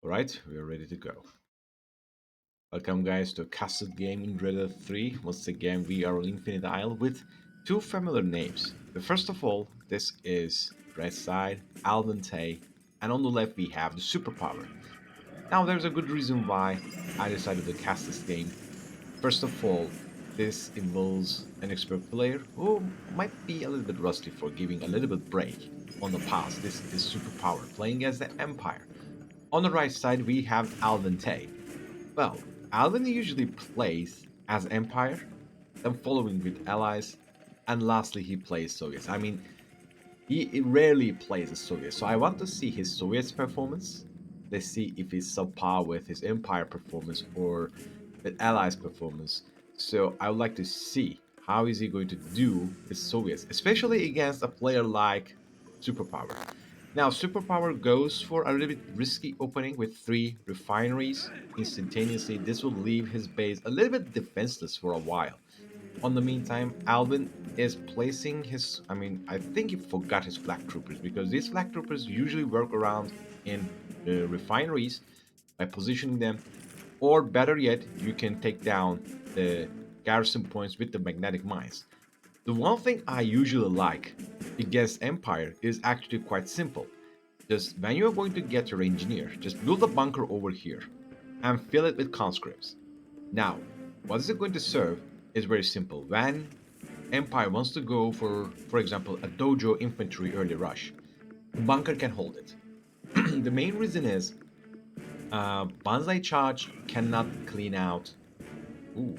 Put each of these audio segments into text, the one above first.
Alright, we are ready to go. Welcome guys to a casted game in Red Dead 3. Once again, we are on Infinite Isle with two familiar names. The first of all, this is Red Side, Tay, and on the left we have the superpower. Now there's a good reason why I decided to cast this game. First of all, this involves an expert player who might be a little bit rusty for giving a little bit break on the past. This is superpower, playing as the Empire. On the right side we have Tay. Well, Alvin usually plays as Empire, then following with Allies, and lastly he plays Soviets. I mean, he rarely plays as Soviet, so I want to see his Soviets performance. Let's see if he's subpar with his Empire performance or with Allies performance. So I would like to see how is he going to do with Soviets, especially against a player like Superpower. Now, Superpower goes for a little bit risky opening with three refineries instantaneously. This will leave his base a little bit defenseless for a while. On the meantime, Alvin is placing his. I think he forgot his flag troopers because these flag troopers usually work around in the refineries by positioning them, or better yet, you can take down the garrison points with the magnetic mines. The one thing I usually like against Empire is actually quite simple. Just when you're going to get your engineer, just build a bunker over here and fill it with conscripts. Now, what is it going to serve is very simple. When Empire wants to go for example, a dojo infantry early rush, the bunker can hold it. The main reason is Banzai Charge cannot clean out. Ooh,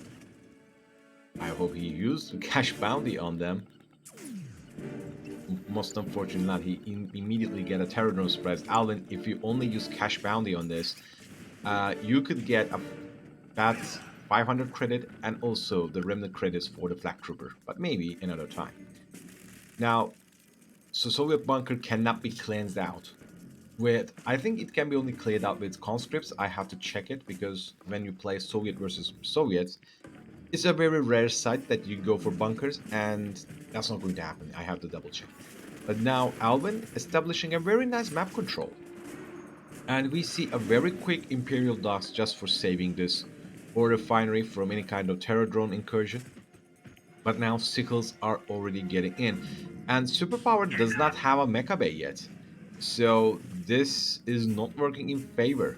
I hope he used cash bounty on them. Most unfortunately not. He immediately get a terror drone spreads. Alvin, if you only use cash bounty on this, you could get a that 500 credit and also the remnant credits for the flag trooper, but maybe another time. Now, so Soviet bunker cannot be cleansed out with. I think it can be only cleared out with conscripts. I have to check it because when you play Soviet versus Soviets, it's a very rare sight that you go for bunkers, and that's not going to happen. I have to double check. But now Alvin establishing a very nice map control. And we see a very quick Imperial docks just for saving this ore refinery from any kind of terror drone incursion. But now Sickles are already getting in. And Superpower does not have a mecha bay yet. So this is not working in favor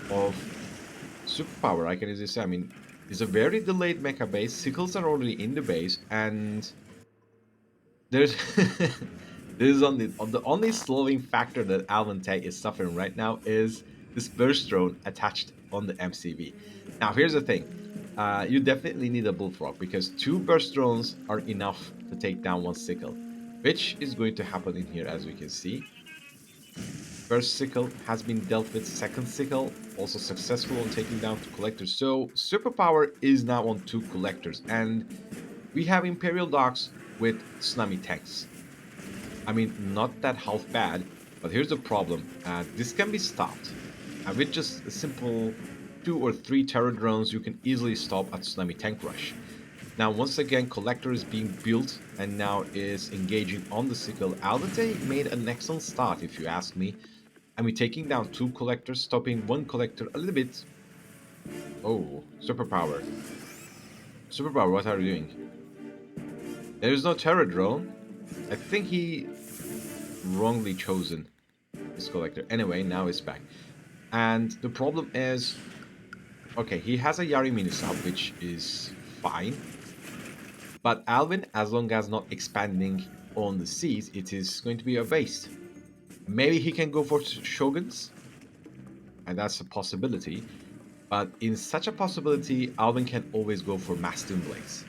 of Superpower, I can easily say. I mean, it's a very delayed mecha base. Sickles are already in the base, and there's this is on the only slowing factor that Alvin Tay is suffering right now is this burst drone attached on the MCV. Now here's the thing. You definitely need a bullfrog because two burst drones are enough to take down one sickle, which is going to happen in here as we can see. First sickle has been dealt with, second sickle also successful on taking down two collectors. So superpower is now on two collectors, and we have Imperial docks with tsunami tanks. I mean, not that half bad, but here's the problem. This can be stopped. With just a simple two or three terror drones, you can easily stop a tsunami tank rush. Now, once again, Collector is being built and now is engaging on the sickle. Aldate made an excellent start, if you ask me. I mean, taking down two Collectors, stopping one Collector a little bit. Oh, Superpower. Superpower, what are you doing? There is no terror drone. I think he wrongly chosen his Collector. Anyway, now it's back. And the problem is, okay, he has a Yari mini sub, which is fine. But Alvin, as long as not expanding on the seas, it is going to be a waste. Maybe he can go for Shoguns, and that's a possibility. But in such a possibility, Alvin can always go for Mastoon Blades,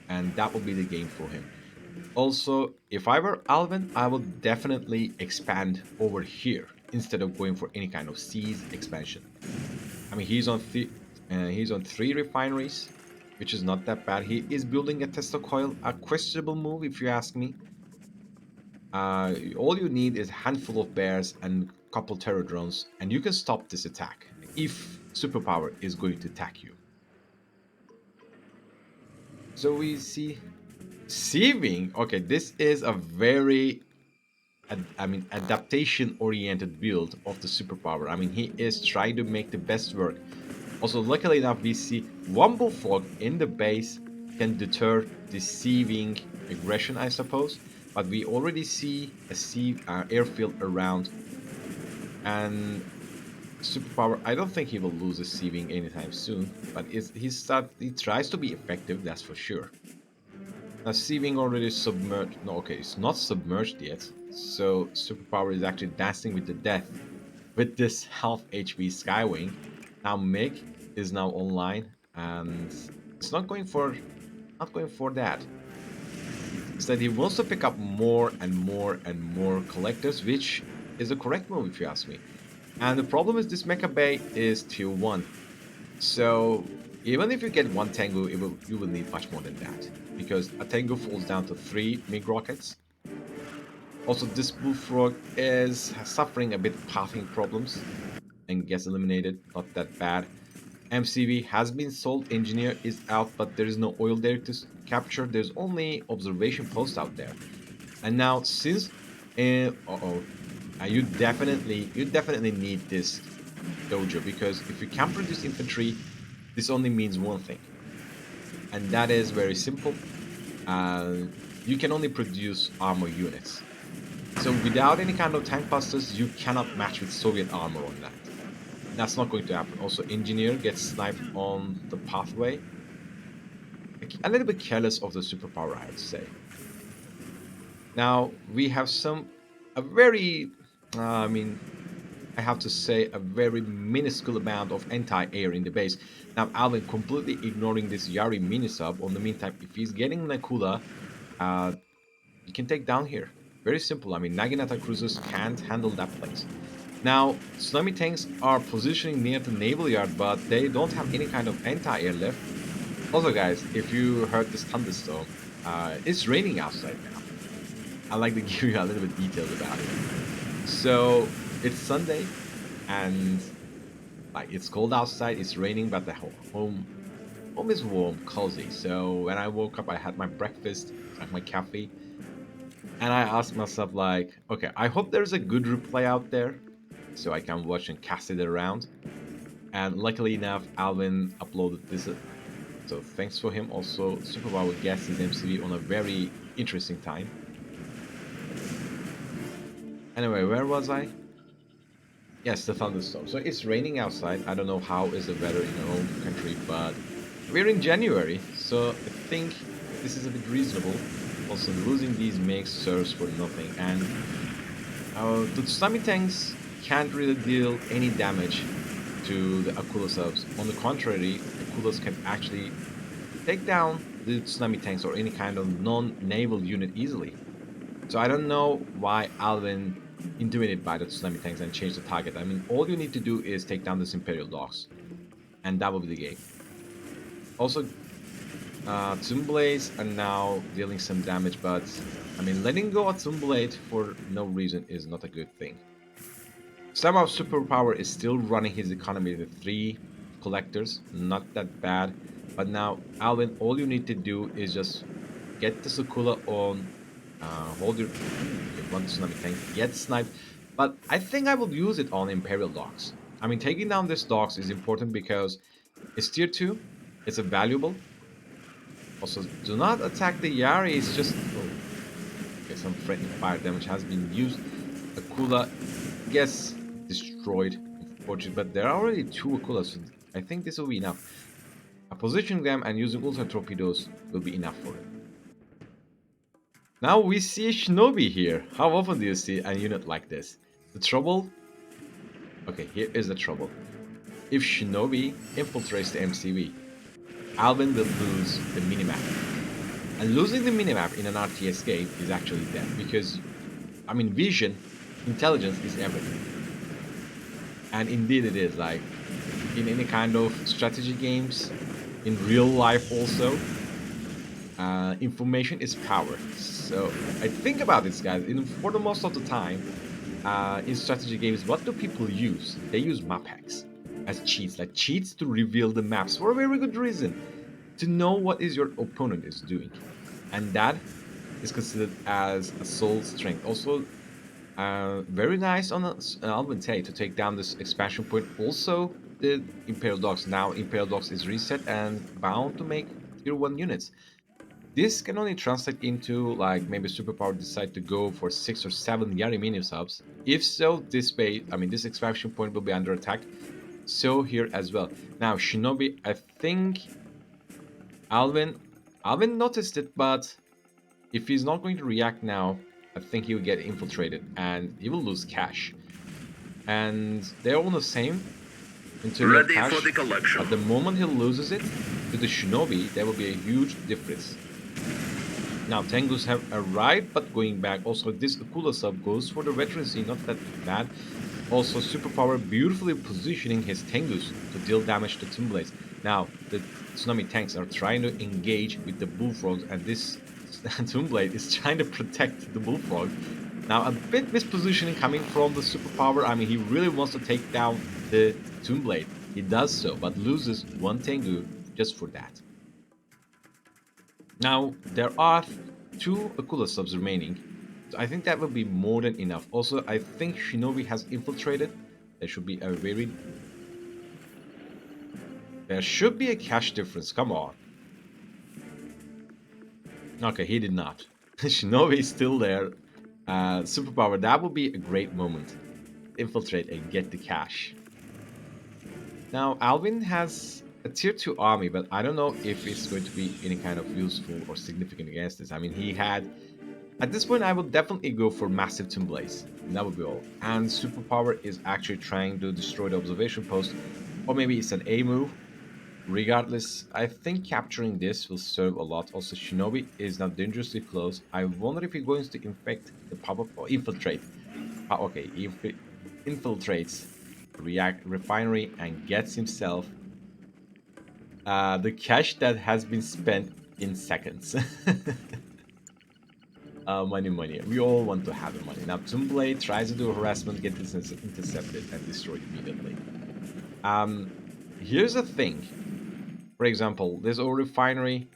and that will be the game for him. Also, if I were Alvin, I would definitely expand over here instead of going for any kind of seas expansion. I mean, he's on three refineries, which is not that bad. He is building a Tesla coil, a questionable move if you ask me. All you need is a handful of bears and a couple terror drones, and you can stop this attack if superpower is going to attack you. So we see sieving. Okay, this is a very adaptation-oriented build of the superpower. I mean, he is trying to make the best work. Also, luckily enough, we see one bullfrog in the base can deter deceiving aggression, I suppose. But we already see a airfield around, and superpower. I don't think he will lose a sieving anytime soon. But he tries to be effective, that's for sure. Now, sieving already submerged. No, okay, it's not submerged yet. So superpower is actually dancing with the death with this half HP Skywing. Now Mig is now online, and it's not going for that. Instead, he wants to pick up more and more and more collectors, which is the correct move if you ask me. And the problem is this Mecha Bay is tier 1. So even if you get one Tengu, you will need much more than that. Because a Tengu falls down to 3 MiG rockets. Also, this Bullfrog is suffering a bit of pathing problems and gets eliminated. Not that bad. MCV has been sold, engineer is out, but there is no oil there to capture. There's only observation post out there. And now since you definitely need this dojo, because if you can't produce infantry, this only means one thing, and that is very simple. Uh, you can only produce armor units. So without any kind of tank busters, you cannot match with Soviet armor on that. That's not going to happen. Also, engineer gets sniped on the pathway. A little bit careless of the superpower, I would say. Now we have a very, I mean, I have to say, a very minuscule amount of anti-air in the base. Now Alvin completely ignoring this Yari mini sub. On the meantime, if he's getting Nakula, uh, you can take down here. Very simple. I mean, Naginata cruisers can't handle that place. Now, tsunami tanks are positioning near the naval yard, but they don't have any kind of anti-air left. Also, guys, if you heard this thunderstorm, it's raining outside now. I like to give you a little bit details about it. So it's Sunday, and like it's cold outside, it's raining, but the home is warm, cozy. So when I woke up, I had my breakfast, like my coffee, and I asked myself like, okay, I hope there's a good replay out there, so I can watch and cast it around. And luckily enough, Alvin uploaded this. So thanks for him. Also, Superpower would guess his MCV on a very interesting time. Anyway, where was I? Yes, the thunderstorm. So it's raining outside. I don't know how is the weather in our own country, but we're in January, so I think this is a bit reasonable. Also, losing these makes serves for nothing, and the tsunami tanks can't really deal any damage to the Akula subs. On the contrary, Akulas can actually take down the tsunami tanks or any kind of non-naval unit easily. So I don't know why Alvin intimidated by the tsunami tanks and changed the target. I mean, all you need to do is take down this Imperial Dogs, and that will be the game. Also, Toonblades are now dealing some damage, but I mean, letting go of Toonblade for no reason is not a good thing. Somehow Superpower is still running his economy with 3 collectors, not that bad. But now, Alvin, all you need to do is just get the Sukula on, hold your one tsunami tank, get sniped. But I think I will use it on Imperial Dogs. I mean, taking down this Dogs is important because it's tier 2, it's a valuable. Also, do not attack the Yari, it's just... Oh, okay, some friendly fire damage has been used. Akula gets destroyed, unfortunately, but there are already 2 Akulas, so I think this will be enough. A positioning them and using ultra torpedoes will be enough for it. Now we see a Shinobi here. How often do you see a unit like this? The trouble? Okay, here is the trouble. If Shinobi infiltrates the MCV, Alvin will lose the minimap. And losing the minimap in an RTS game is actually dead, because, I mean, vision, intelligence is everything. And indeed it is, like, in any kind of strategy games, in real life also, information is power. So I think about this, guys. For the most of the time, in strategy games, what do people use? They use map hacks as cheats, like cheats to reveal the maps for a very good reason, to know what is your opponent is doing, and that is considered as a soul strength. Also, Very nice on Alvente to take down this expansion point. Also, the Imperial Dogs. Now, Imperial Dogs is reset and bound to make tier 1 units. This can only translate into like maybe Superpower decide to go for 6 or 7 Yari mini subs. If so, this base, I mean, this expansion point will be under attack. So here as well. Now, Shinobi, I think Alvin, Alvin noticed it, but if he's not going to react now, I think he will get infiltrated and he will lose cash. And they're all the same in terms of Ready for cash. the collection. But the moment he loses it to the Shinobi, there will be a huge difference. Now, Tengus have arrived, but going back. Also, this Akula sub goes for the veterancy, not that bad. Also, Superpower beautifully positioning his Tengus to deal damage to Toonblades. Now, the Tsunami tanks are trying to engage with the Bullfrogs, and this Toonblade is trying to protect the Bullfrog. Now, a bit mispositioning coming from the Superpower. I mean, he really wants to take down the Toonblade. He does so, but loses one Tengu just for that. Now, there are 2 Akula subs remaining. So I think that will be more than enough. Also, I think Shinobi has infiltrated. There should be a very... There should be a cash difference. Come on. Okay, he did not. Shinobi is still there. Superpower, that would be a great moment. Infiltrate and get the cash. Now, Alvin has a tier 2 army, but I don't know if it's going to be any kind of useful or significant against this. I mean, he had... At this point, I would definitely go for Massive Twin Blaze. That would be all. And Superpower is actually trying to destroy the observation post. Or maybe it's an A move. Regardless, I think capturing this will serve a lot. Also, Shinobi is now dangerously close. I wonder if he's going to infect the pop-up or infiltrate. Okay, infiltrates refinery and gets himself the cash that has been spent in seconds. Money, money. We all want to have the money. Now, Toonblade tries to do harassment, get this intercepted and destroyed immediately. Here's the thing. For example, this old refinery.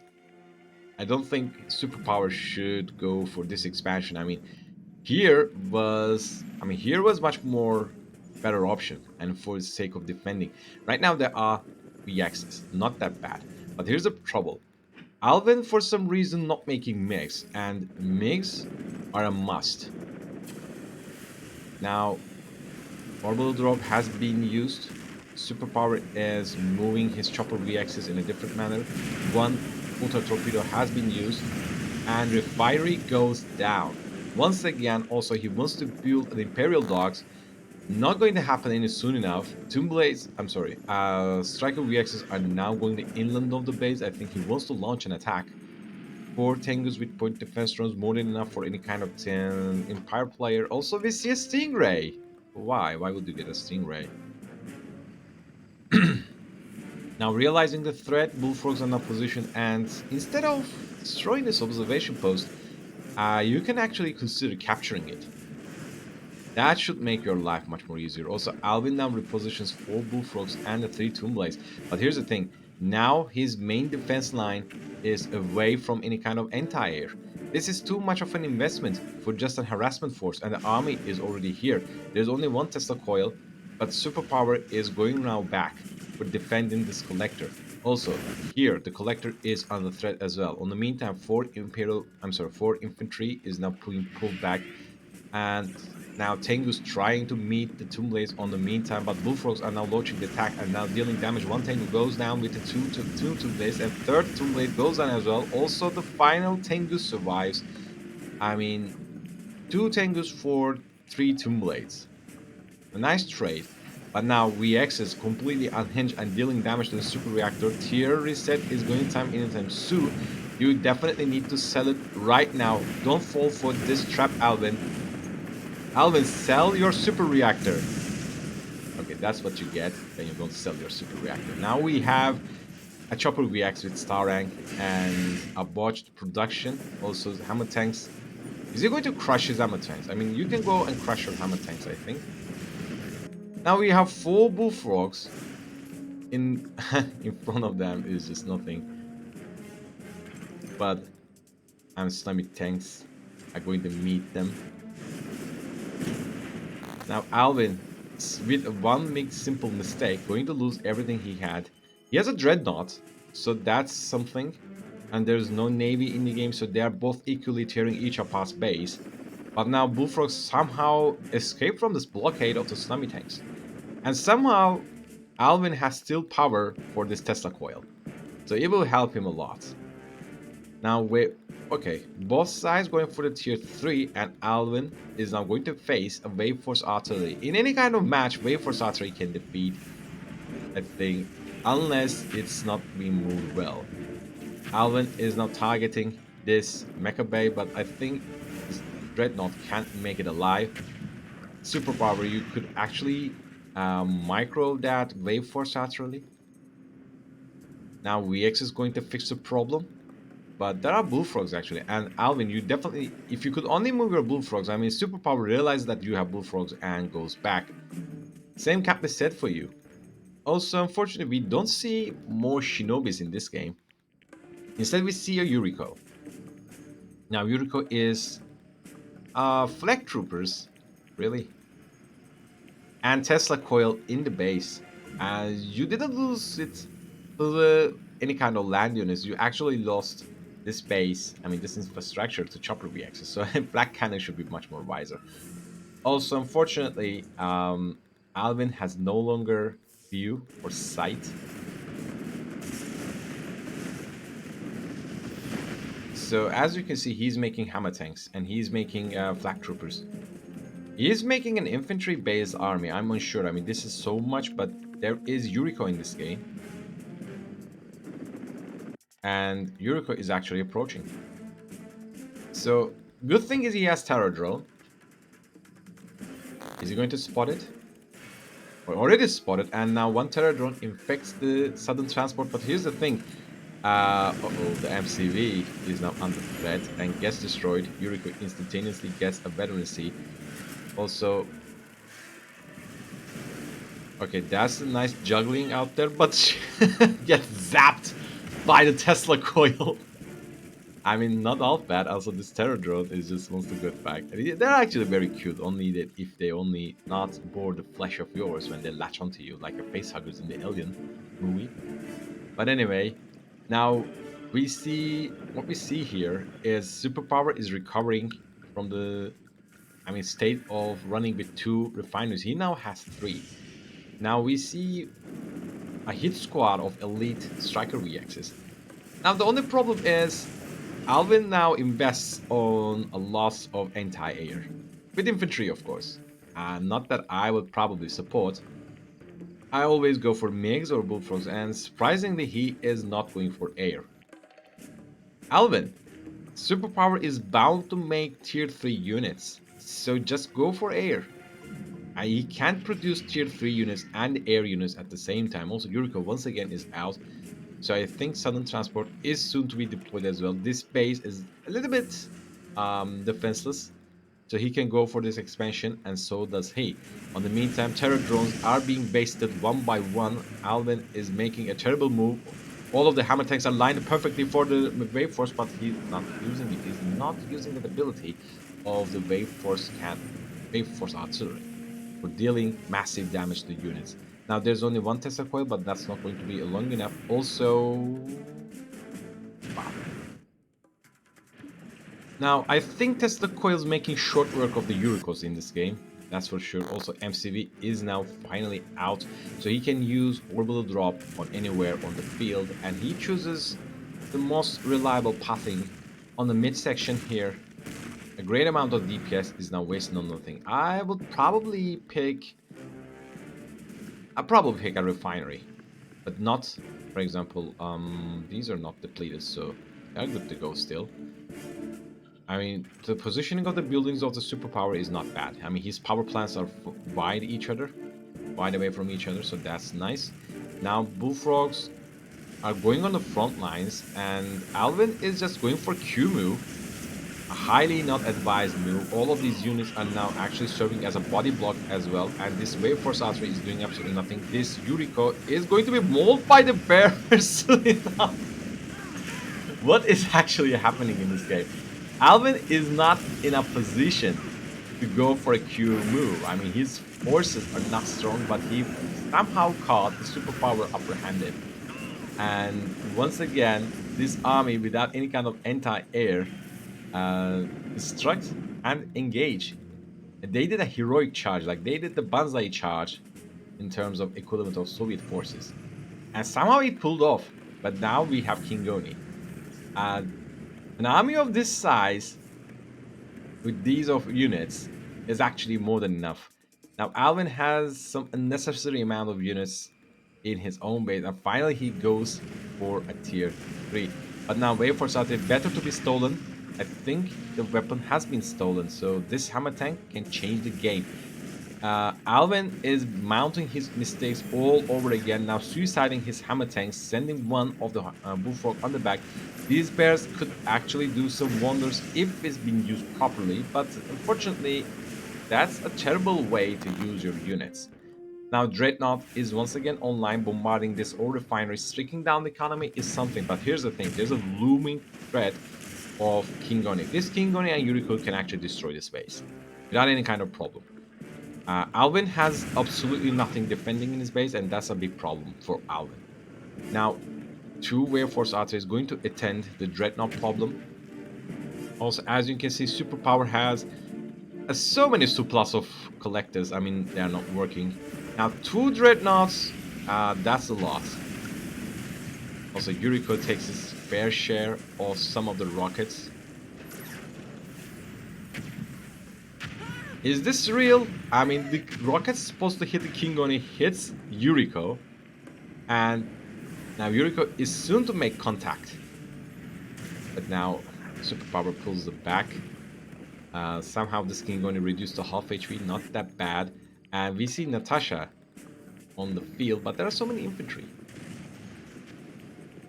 I don't think Superpower should go for this expansion. I mean, here was much more better option, and for the sake of defending. Right now there are VXs, not that bad. But here's the trouble. Alvin, for some reason, not making MiGs, and MiGs are a must. Now, Orbital Drop has been used. Superpower is moving his chopper VXs in a different manner. One Ultra Torpedo has been used, and Refinery goes down. Once again, also he wants to build an Imperial Dogs. Not going to happen any soon enough. Toonblades, I'm sorry, Striker VXs are now going to inland of the base. I think he wants to launch an attack. 4 Tengus with point defense drones, more than enough for any kind of 10 Empire player. Also, we see a Stingray. Why? Why would you get a Stingray? Now, realizing the threat, Bullfrogs are now positioned, and instead of destroying this observation post, you can actually consider capturing it. That should make your life much more easier. Also, Alvin now repositions 4 Bullfrogs and the 3 Toonblades. But here's the thing. Now his main defense line is away from any kind of anti-air. This is too much of an investment for just a harassment force, and the army is already here. There's only 1 Tesla coil, but Superpower is going now back for defending this collector. Also, here the collector is under threat as well. On the meantime, 4 infantry is now being pulled back, and now Tengu's trying to meet the Toonblades on the meantime, but Bullfrogs are now launching the attack and now dealing damage. 1 Tengu goes down with the 2 Toonblades, and 3rd Toonblade goes down as well. Also, the final Tengu survives. I mean, 2 Tengus for 3 Toonblades. A nice trade. But now VX is completely unhinged and dealing damage to the super reactor. Tier reset is going time anytime soon. You definitely need to sell it right now. Don't fall for this trap, Alvin. Alvin, sell your super reactor. Okay, that's what you get when you don't sell your super reactor. Now we have a chopper VX with Star Rank and a botched production. Also, the hammer tanks. Is he going to crush his hammer tanks? I mean, you can go and crush your hammer tanks, I think. Now we have 4 Bullfrogs. In front of them is just nothing. But Tsunami tanks are going to meet them. Now Alvin, with one big simple mistake, going to lose everything he had. He has a dreadnought, so that's something. And there's no navy in the game, so they are both equally tearing each apart's base. But now Bullfrog somehow escaped from this blockade of the tsunami tanks. And somehow Alvin has still power for this Tesla coil. So it will help him a lot. Now we okay, both sides going for the tier 3 and Alvin is now going to face a Wave Force Artillery. In any kind of match, Wave Force Artillery can defeat a thing unless it's not being moved well. Alvin is now targeting this Mecha Bay, but I think this Dreadnought can't make it alive. Superpower, you could actually micro that Wave Force Artillery. Now VX is going to fix the problem. But there are bullfrogs actually, and Alvin, you definitely, if you could only move your bullfrogs, I mean, Superpower realizes that you have bullfrogs and goes back. Same cap is set for you. Also, unfortunately, we don't see more Shinobis in this game. Instead, we see a Yuriko. Now, Yuriko is Flag Troopers, really, and Tesla Coil in the base. You didn't lose it to any kind of land units. You actually lost this base, I mean, this infrastructure to chopper VXs. So Black Cannon should be much more wiser. Also, unfortunately, Alvin has no longer view or sight. So as you can see, he's making hammer tanks and he's making flak troopers. He is making an infantry-based army. I'm unsure. I mean, this is so much, but there is Yuriko in this game. And Yuriko is actually approaching. So, good thing is he has Terror Drone. Is he going to spot it? Well, already spotted, and now one Terror Drone infects the southern transport. But here's the thing. Uh-oh, the MCV is now under threat and gets destroyed. Yuriko instantaneously gets a veterancy. Also, okay, that's a nice juggling out there, but gets zapped by the Tesla coil. I mean, not all bad. Also, this Terror Drone is just wants to get back. They're actually very cute, only that if they only not bore the flesh of yours when they latch onto you, like a facehuggers in the Alien movie. But anyway, now we see what we see here is Superpower is recovering from the state of running with 2 refineries. He now has 3. Now we see a hit squad of elite striker VXs. Now the only problem is Alvin now invests on a loss of anti-air. With infantry, of course. Not that I would probably support. I always go for MiGs or Bullfrogs, and surprisingly he is not going for air. Alvin, Superpower is bound to make tier 3 units, so just go for air. He can't produce tier 3 units and air units at the same time. Also, Yuriko once again is out. So I think Southern Transport is soon to be deployed as well. This base is a little bit defenseless. So he can go for this expansion, and so does he. On the meantime, terror drones are being basted one by one. Alvin is making a terrible move. All of the hammer tanks are lined perfectly for the wave force, but he's not using it. He's not using the ability of the wave force artillery for dealing massive damage to units. Now there's only one Tesla coil, but that's not going to be long enough. Also, wow. Now I think Tesla coil is making short work of the Yurikos in this game. That's for sure. Also, MCV is now finally out, so he can use orbital drop on anywhere on the field, and he chooses the most reliable pathing on the midsection here. A great amount of DPS is now wasted on nothing. I would probably pick... I'd probably pick a refinery, but not, for example, these are not depleted, so they're good to go still. I mean, the positioning of the buildings of the superpower is not bad. I mean, his power plants are wide away from each other, so that's nice. Now, bullfrogs are going on the front lines, and Alvin is just going for Q move. A highly not advised move. All of these units are now actually serving as a body block as well, and this wave force artillery is doing absolutely nothing. This Yuriko is going to be mauled by the bears. What is actually happening in this game? Alvin is not in a position to go for a Q move. I mean, his forces are not strong, but he somehow caught the superpower upper-handed. And once again, this army, without any kind of anti-air, struck and engaged. And they did a heroic charge, like they did the Banzai charge in terms of equivalent of Soviet forces. And somehow it pulled off. But now we have Kingoni. And an army of this size with these of units is actually more than enough. Now Alvin has some unnecessary amount of units in his own base, and finally he goes for a tier 3. But now wait for something better to be stolen. I think the weapon has been stolen, so this hammer tank can change the game. Alvin is mounting his mistakes all over again, now suiciding his hammer tanks, sending one of the bullfrog on the back. These bears could actually do some wonders if it's been used properly, but unfortunately, that's a terrible way to use your units. Now, Dreadnought is once again online, bombarding this old refinery, striking down the economy is something, but here's the thing, there's a looming threat of Kingoni. This Kingoni and Yuriko can actually destroy this base without any kind of problem. Alvin has absolutely nothing defending in his base, and that's a big problem for Alvin. Now, two Wave Force Archer is going to attend the Dreadnought problem. Also, as you can see, Superpower has so many surplus of collectors. I mean, they are not working. Now, two Dreadnoughts, that's a loss. Also, Yuriko takes his fair share of some of the rockets. Is this real? I mean, the rocket's supposed to hit the Kingoni, hits Yuriko, and now Yuriko is soon to make contact. But now Superpower pulls it back. Somehow this Kingoni reduced to half HP, not that bad. And we see Natasha on the field, but there are so many infantry.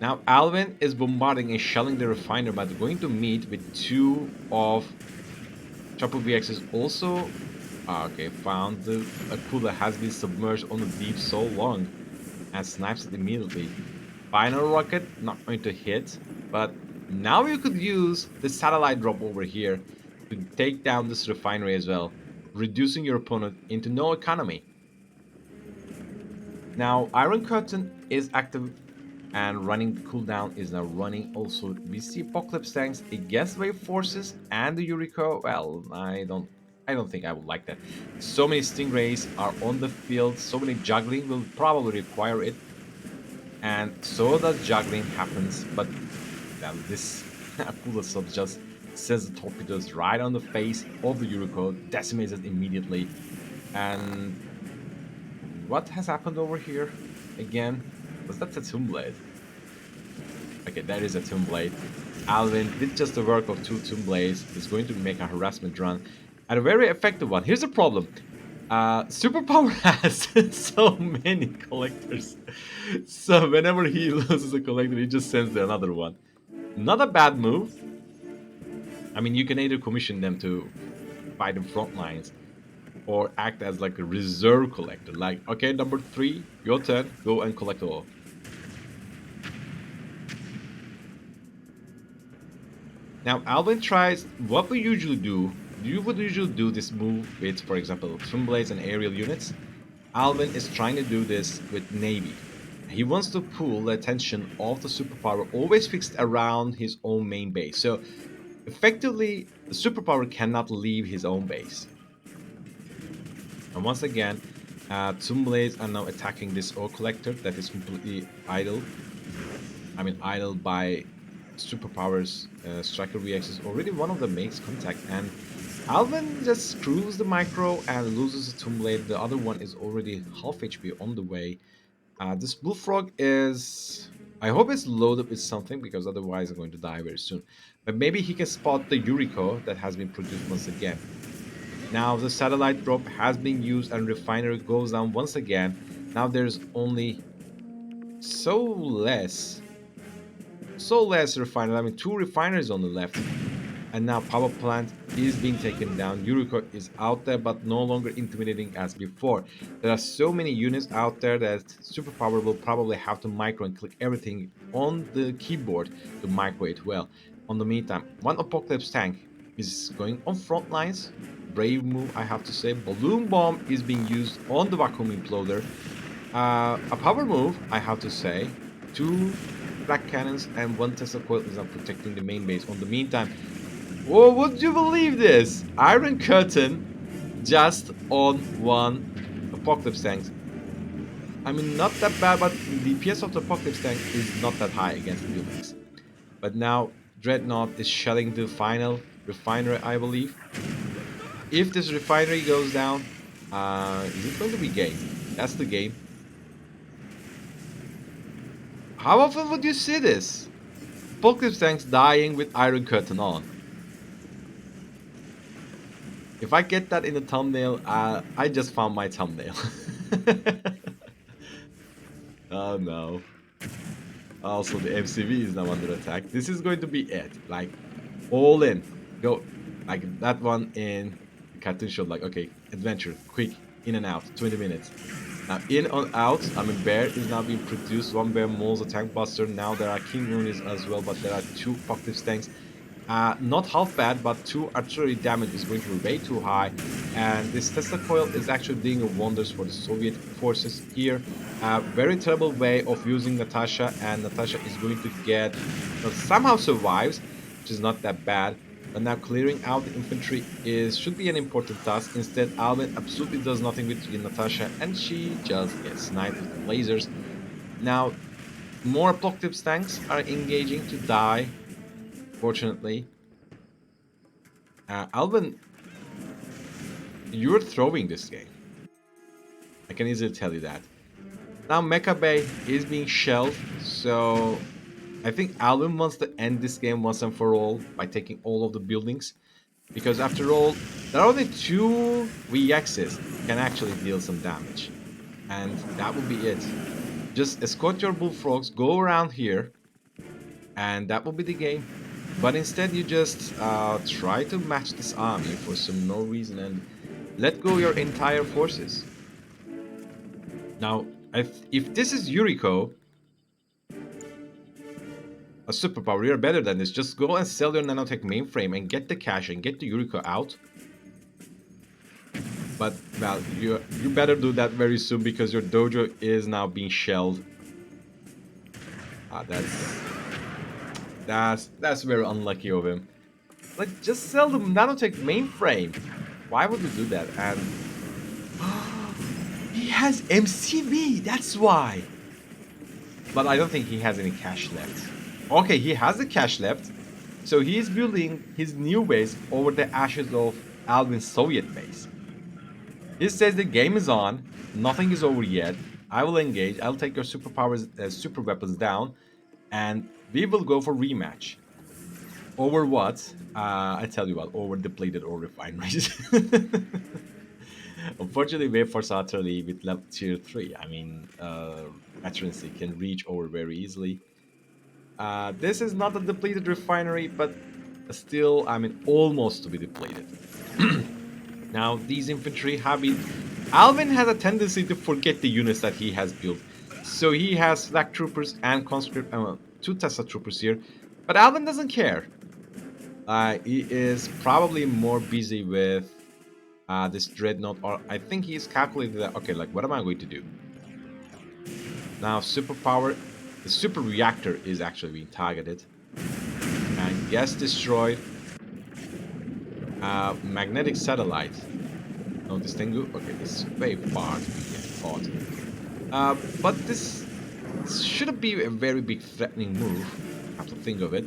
Now Alvin is bombarding and shelling the refiner, but going to meet with two of Chopper VXs also. Okay, found the Akula has been submerged on the deep so long and snipes it immediately. Final rocket not going to hit, but now you could use the satellite drop over here to take down this refinery as well, reducing your opponent into no economy. Now Iron Curtain is active and running. The cooldown is now running. Also, we see Apocalypse tanks against Wave Forces and the Yuriko. Well, I don't think I would like that. So many Stingrays are on the field. So many juggling will probably require it, and so the juggling happens. But well, this Akula sub just sends the torpedoes right on the face of the Yuriko, decimates it immediately. And what has happened over here again? Was that a Tomb Blade? Okay, that is a Tomb Blade. Alvin did just the work of two Tomb Blades. He's going to make a harassment run. And a very effective one. Here's the problem. Superpower has so many collectors. So whenever he loses a collector, he just sends another one. Not a bad move. I mean, you can either commission them to fight in front lines or act as like a reserve collector. Like, okay, number 3, your turn, go and collect all. Now, Alvin tries what we usually do. You would usually do this move with, for example, Twin Blades and aerial units. Alvin is trying to do this with Navy. He wants to pull the attention of the superpower, always fixed around his own main base. So, effectively, the superpower cannot leave his own base. And once again, Twin Blades are now attacking this ore collector that is completely idle. I mean, idle by superpowers. Striker VX is already one of them makes contact, and Alvin just screws the micro and loses a Tomb Blade. The other one is already half HP on the way. This Bullfrog is... I hope it's loaded with something, because otherwise I'm going to die very soon. But maybe he can spot the Yuriko that has been produced once again. Now the satellite drop has been used and refinery goes down once again. Now there's only so less refinery. I mean, 2 refineries on the left. And now power plant is being taken down. Yuriko is out there, but no longer intimidating as before. There are so many units out there that Superpower will probably have to micro and click everything on the keyboard to micro it well. On the meantime, one Apocalypse tank is going on front lines, brave move, I have to say. Balloon bomb is being used on the vacuum imploder. A power move, I have to say. Two black cannons and one Tesla coil is now protecting the main base. On the meantime, oh, would you believe this? Iron Curtain just on one Apocalypse tank. I mean, not that bad, but the DPS of the Apocalypse tank is not that high against the buildings. But now Dreadnought is shelling the final refinery, I believe. If this refinery goes down, is it going to be game? That's the game. How often would you see this? Apocalypse tanks dying with Iron Curtain on. If I get that in the thumbnail, I just found my thumbnail. Oh no. Also, the MCV is now under attack. This is going to be it. Like, all in. Go. Like, that one in the cartoon showed, like, okay, adventure, quick, in and out, 20 minutes. Now, in or out, I mean, Bear is now being produced. One Bear mauls a tank buster. Now there are King units as well, but there are two Apocalypse tanks. Not half bad, but 2 artillery damage is going to be way too high. And this Tesla coil is actually doing wonders for the Soviet forces here. Very terrible way of using Natasha, and Natasha is going to get somehow survives, which is not that bad. But now clearing out the infantry should be an important task. Instead, Alvin absolutely does nothing with Natasha, and she just gets sniped with the lasers. Now, more Apocalypse tanks are engaging to die. Fortunately, Alvin, you're throwing this game. I can easily tell you that. Now Mecha Bay is being shelled, so I think Alvin wants to end this game once and for all by taking all of the buildings. Because after all, there are only 2 VXs can actually deal some damage. And that will be it. Just escort your bullfrogs, go around here, and that will be the game. But instead you just try to match this army for some no reason and let go your entire forces. Now, if this is Yuriko, a superpower, you're better than this. Just go and sell your nanotech mainframe and get the cash and get the Yuriko out. But, well, you better do that very soon because your dojo is now being shelled. That's very unlucky of him. Like, just sell the nanotech mainframe. Why would you do that? And he has MCV, that's why. But I don't think he has any cash left. Okay, he has the cash left. So he is building his new base over the ashes of Alvin's Soviet base. He says the game is on, nothing is over yet. I will engage, I'll take your superpowers, super weapons down, and we will go for rematch. Over what? I tell you what, over depleted ore refineries. Unfortunately, Wave Force utterly with level tier 3. I mean, Veterancy can reach over very easily. This is not a depleted refinery, but still, I mean, almost to be depleted. Now, these infantry have been... Alvin has a tendency to forget the units that he has built. So he has flak troopers and conscript, 2 Tesla troopers here. But Alvin doesn't care. He is probably more busy with this dreadnought, or I think he's calculated that, okay, like, what am I going to do? Now, superpower, the super reactor is actually being targeted. And gas destroyed. Magnetic satellite. No, this thing, okay, this is way far to be caught. But this shouldn't be a very big threatening move, have to think of it.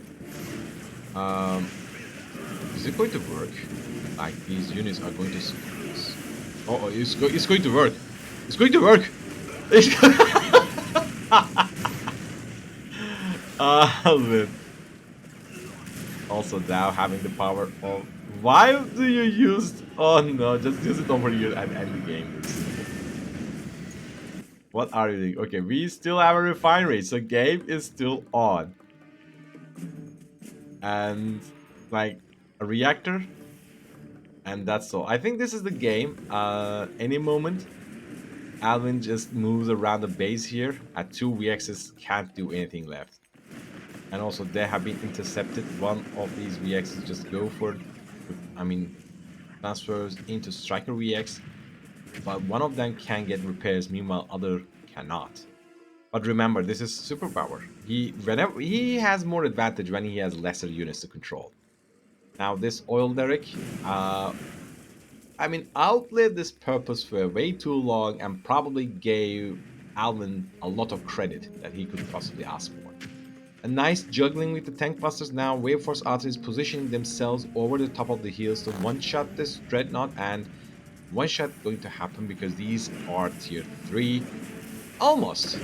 Is it going to work? Like, these units are going to... Oh, it's going to work! It's going to work! Man. Also now having the power of... Why do you use... Oh no, just use it over here and end the game. What are you doing? Okay, we still have a refinery, so game is still on. And, like, a reactor. And that's all. I think this is the game. Any moment, Alvin just moves around the base here. At 2 VXs, can't do anything left. And also, they have been intercepted. One of these VXs just go for... I mean, transfers into Striker VX, but one of them can get repairs, meanwhile other cannot. But remember, this is superpower. He has more advantage when he has lesser units to control. Now this oil derrick, uh, I mean, outlived this purpose for way too long and probably gave Alvin a lot of credit that he could possibly ask for. A nice juggling with the tank busters now. Wave Force artists positioning themselves over the top of the hills to one-shot this dreadnought, and one-shot going to happen because these are tier 3. Almost.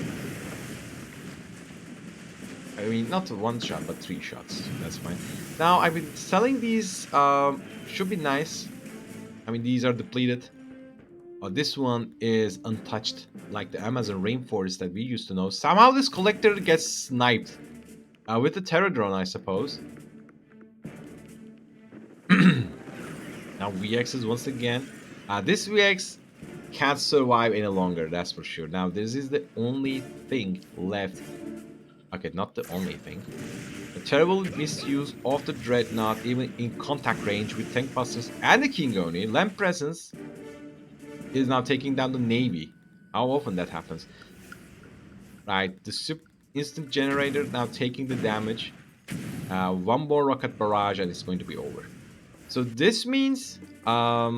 I mean, not one shot, but 3 shots. That's fine. Now, I've been selling these. Should be nice. I mean, these are depleted. This one is untouched, like the Amazon rainforest that we used to know. Somehow this collector gets sniped with the terror drone, I suppose. Now VXs once again. This VX can't survive any longer, that's for sure. Now this is the only thing left. Okay, not the only thing. A terrible misuse of the Dreadnought, even in contact range with tank busters and the King Oni. Lamp presence is now taking down the Navy. How often that happens? Right, the instant generator now taking the damage. One more rocket barrage and it's going to be over. So this means, are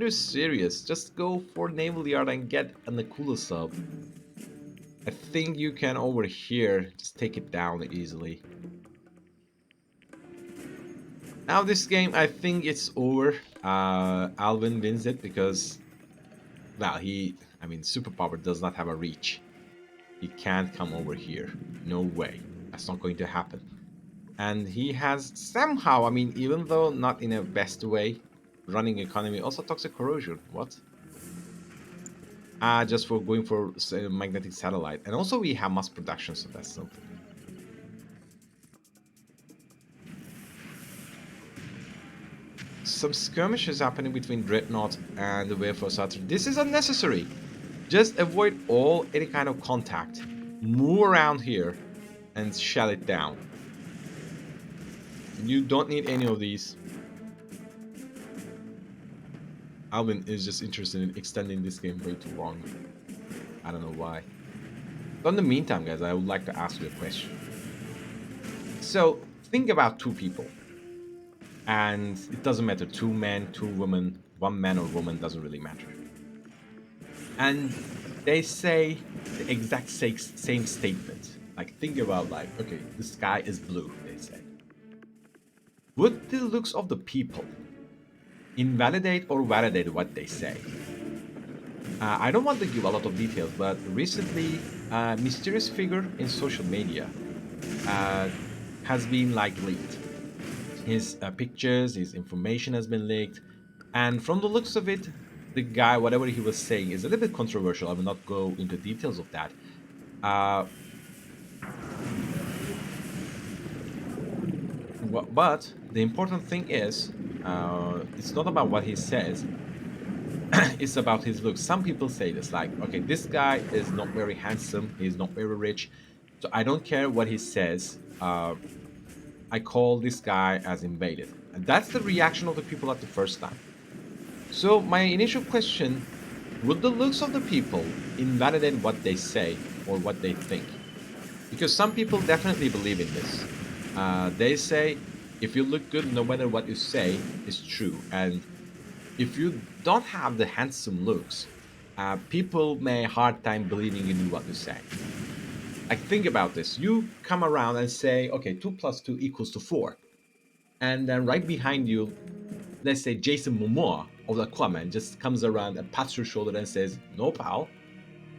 you serious? Just go for naval yard and get an Akula sub. I think you can over here just take it down easily. Now this game, I think it's over. Alvin wins it because, well, I mean, superpower does not have a reach. He can't come over here. No way. That's not going to happen. And he has somehow, I mean, even though not in a best way, running economy, also toxic corrosion. What? Just for going for magnetic satellite. And also we have mass production, so that's something. Some skirmishes happening between Dreadnought and the Wave Force Archer. This is unnecessary. Just avoid any kind of contact. Move around here and shut it down. You don't need any of these. Alvin is just interested in extending this game way too long. I don't know why. But in the meantime, guys, I would like to ask you a question. So, think about 2 people. And it doesn't matter, 2 men, 2 women, 1 man or woman, doesn't really matter. And they say the exact same statement. Like, think about, like, okay, the sky is blue, they say. Would the looks of the people invalidate or validate what they say? I don't want to give a lot of details, but recently, a mysterious figure in social media uh, has been like leaked. His pictures, his information has been leaked, and from the looks of it, the guy, whatever he was saying, is a little bit controversial. I will not go into details of that. Uh, but the important thing is, it's not about what he says. It's about his looks. Some people say this, like, okay, this guy is not very handsome, he's not very rich, so I don't care what he says. I call this guy as invaded. And that's the reaction of the people at the first time. So my initial question, would the looks of the people invalidate what they say or what they think? Because some people definitely believe in this. They say, if you look good, no matter what you say is true. And if you don't have the handsome looks, people may hard time believing in what you say. Like, think about this. You come around and say, okay, 2 plus 2 equals to 4. And then right behind you, let's say Jason Momoa of the Aquaman just comes around and pats your shoulder and says, no, pal,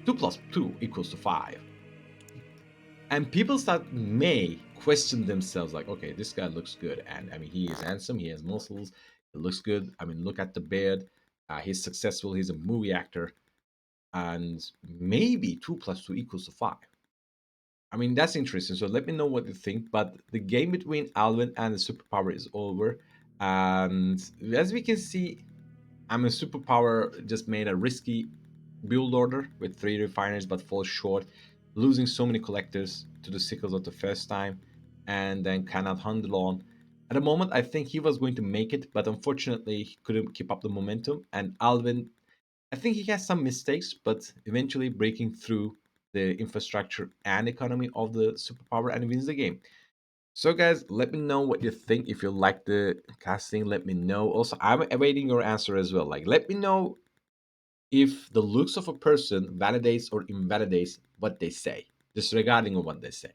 2 plus 2 equals to 5. And people may question themselves, like, okay, this guy looks good. And I mean, he is handsome, he has muscles, it looks good. I mean, look at the beard. He's successful, he's a movie actor. And maybe 2 plus 2 equals to 5. I mean, that's interesting. So let me know what you think. But the game between Alvin and the superpower is over. And as we can see, I'm a superpower just made a risky build order with 3 refineries but falls short, losing so many collectors to the sickles of the first time, and then cannot handle on. At the moment, I think he was going to make it, but unfortunately, he couldn't keep up the momentum. And Alvin, I think he has some mistakes, but eventually breaking through the infrastructure and economy of the superpower and wins the game. So, guys, let me know what you think. If you like the casting, let me know. Also, I'm awaiting your answer as well. Like, let me know if the looks of a person validates or invalidates what they say, disregarding of what they say.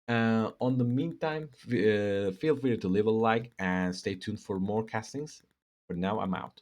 On the meantime, feel free to leave a like and stay tuned for more castings. For now, I'm out.